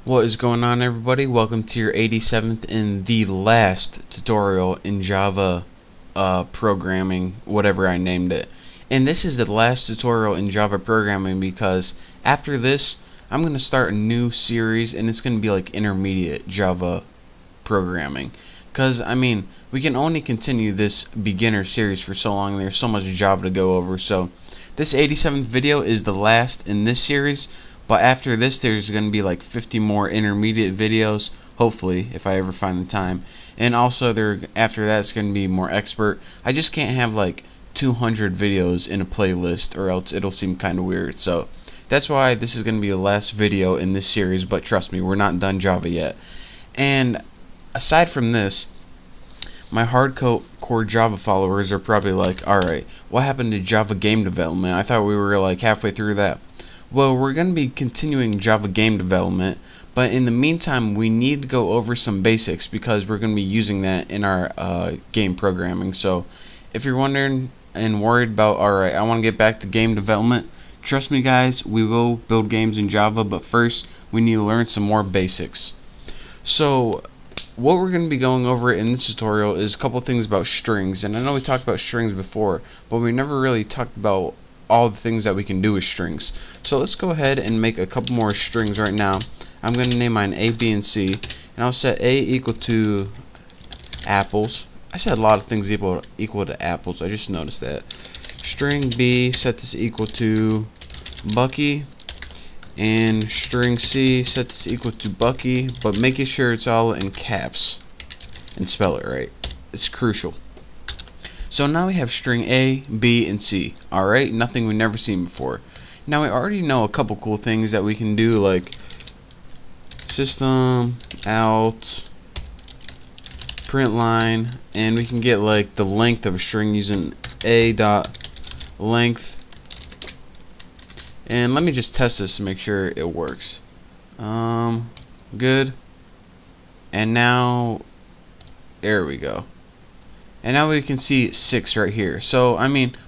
What is going on, everybody? Welcome to your 87th and the last tutorial in Java programming, whatever I named it. And this is the last tutorial in Java programming because after this I'm going to start a new series, and it's going to be like intermediate Java programming. Because, we can only continue this beginner series for so long. There's so much Java to go over. So this 87th video is the last in this series. But after this, there's going to be like 50 more intermediate videos, hopefully, if I ever find the time. And also, after that, it's going to be more expert. I just can't have like 200 videos in a playlist, or else it'll seem kind of weird. So that's why this is going to be the last video in this series. But trust me, we're not done Java yet. And aside from this, my hardcore Java followers are probably like, alright, what happened to Java game development? I thought we were like halfway through that. Well, we're going to be continuing Java game development, but in the meantime, we need to go over some basics because we're going to be using that in our game programming. So, if you're wondering and worried about, alright, I want to get back to game development, trust me guys, we will build games in Java, but first, we need to learn some more basics. So, what we're going to be going over in this tutorial is a couple things about strings. And I know we talked about strings before, but we never really talked about all the things that we can do with strings. So let's go ahead and make a couple more strings right now. I'm going to name mine A, B, and C, and I'll set A equal to apples. I said a lot of things equal to apples. I just noticed that. String B, set this equal to Bucky, and string C, set this equal to Bucky, but making sure it's all in caps and spell it right. It's crucial. So now we have string A, B, and C. Alright, nothing we've never seen before. Now we already know a couple cool things that we can do, like system out print line, and we can get like the length of a string using a dot length. And let me just test this to make sure it works. Good. And now, there we go. And now we can see 6 right here. So,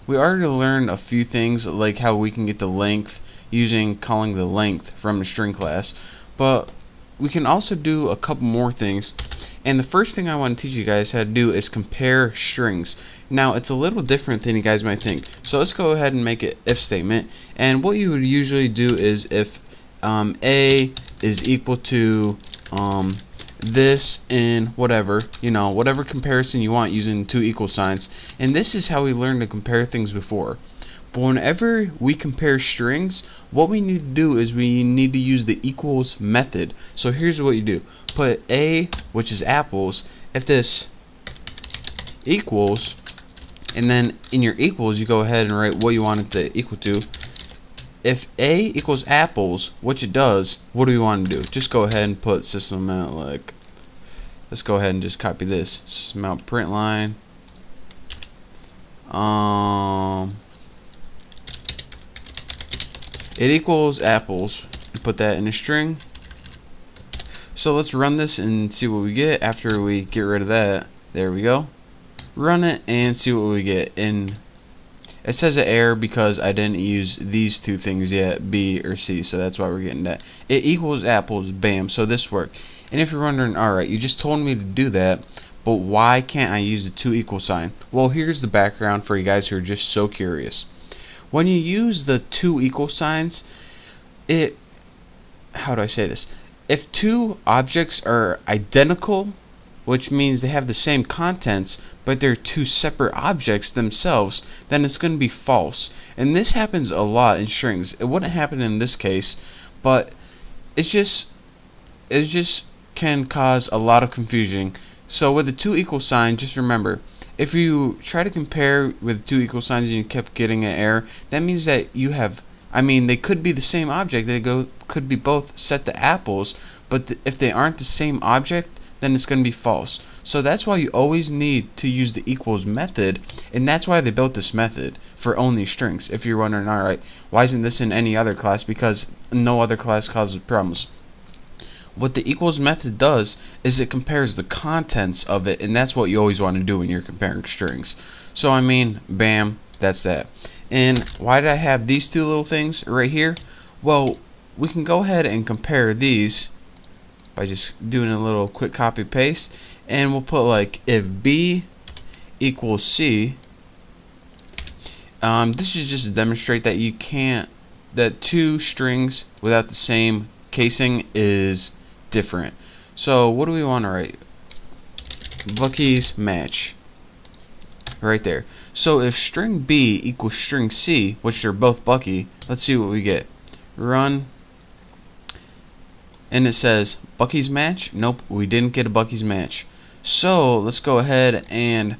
we already learned a few things, like how we can get the length using calling the length from the string class. But we can also do a couple more things. And the first thing I want to teach you guys how to do is compare strings. Now, it's a little different than you guys might think. So let's go ahead and make an if statement. And what you would usually do is if A is equal to this in whatever, whatever comparison you want using two equal signs. And this is how we learned to compare things before. But whenever we compare strings, what we need to do is we need to use the equals method. So here's what you do. Put A, which is apples, if this equals, and then in your equals you go ahead and write what you want it to equal to. If A equals apples, which it does, what do we want to do? Just go ahead and put system out, like, let's go ahead and just copy this. System out print line. It equals apples. Put that in a string. So let's run this and see what we get after we get rid of that. There we go. Run it and see what we get. And it says an error because I didn't use these two things yet, B or C, so that's why we're getting that. It equals apples, bam, so this worked. And if you're wondering, alright, you just told me to do that, but why can't I use the two equal sign? Well, here's the background for you guys who are just so curious. When you use the two equal signs, how do I say this? If two objects are identical, which means they have the same contents, but they're two separate objects themselves, then it's going to be false. And this happens a lot in strings. It wouldn't happen in this case, but it just can cause a lot of confusion. So with the two equal sign, just remember, if you try to compare with two equal signs and you kept getting an error, that means that you have, they could be the same object. They could be both set to apples, but if they aren't the same object, then it's going to be false. So that's why you always need to use the equals method, and that's why they built this method for only strings. If you're wondering, alright, why isn't this in any other class? Because no other class causes problems. What the equals method does is it compares the contents of it, and that's what you always want to do when you're comparing strings. So bam, that's that. And why did I have these two little things right here? Well, we can go ahead and compare these by just doing a little quick copy paste, and we'll put like if B equals C. This is just to demonstrate that that two strings without the same casing is different. So what do we want to write? Bucky's match. Right there. So if string B equals string C, which they're both Bucky, let's see what we get. Run. And it says Bucky's match. Nope, we didn't get a Bucky's match. So let's go ahead and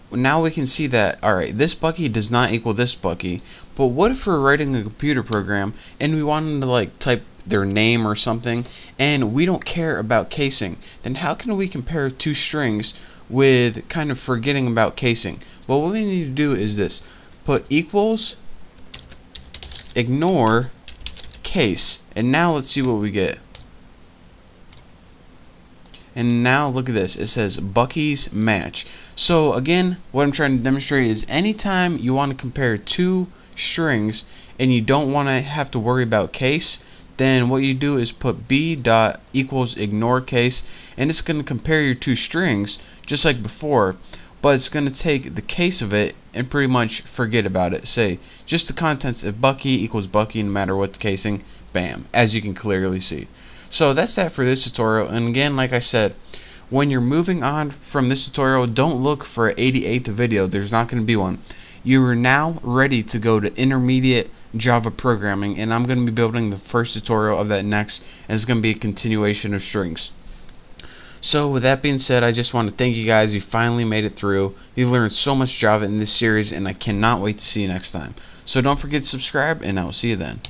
now we can see that, alright, this Bucky does not equal this Bucky. But what if we're writing a computer program and we want them to like type their name or something and we don't care about casing? Then how can we compare two strings with kind of forgetting about casing? Well, what we need to do is this. Put equals, ignore, case. And now let's see what we get. And now look at this. It says Bucky's match. So again, what I'm trying to demonstrate is anytime you want to compare two strings and you don't want to have to worry about case, then what you do is put B dot equals ignore case, and it's going to compare your two strings just like before, but it's going to take the case of it and pretty much forget about it. Say just the contents of Bucky equals Bucky no matter what the casing, bam, as you can clearly see. So that's that for this tutorial, and again, like I said, when you're moving on from this tutorial, don't look for an 88th video. There's not going to be one. You are now ready to go to intermediate Java programming, and I'm going to be building the first tutorial of that next, and it's going to be a continuation of strings. So with that being said, I just want to thank you guys. You finally made it through. You learned so much Java in this series, and I cannot wait to see you next time. So don't forget to subscribe, and I will see you then.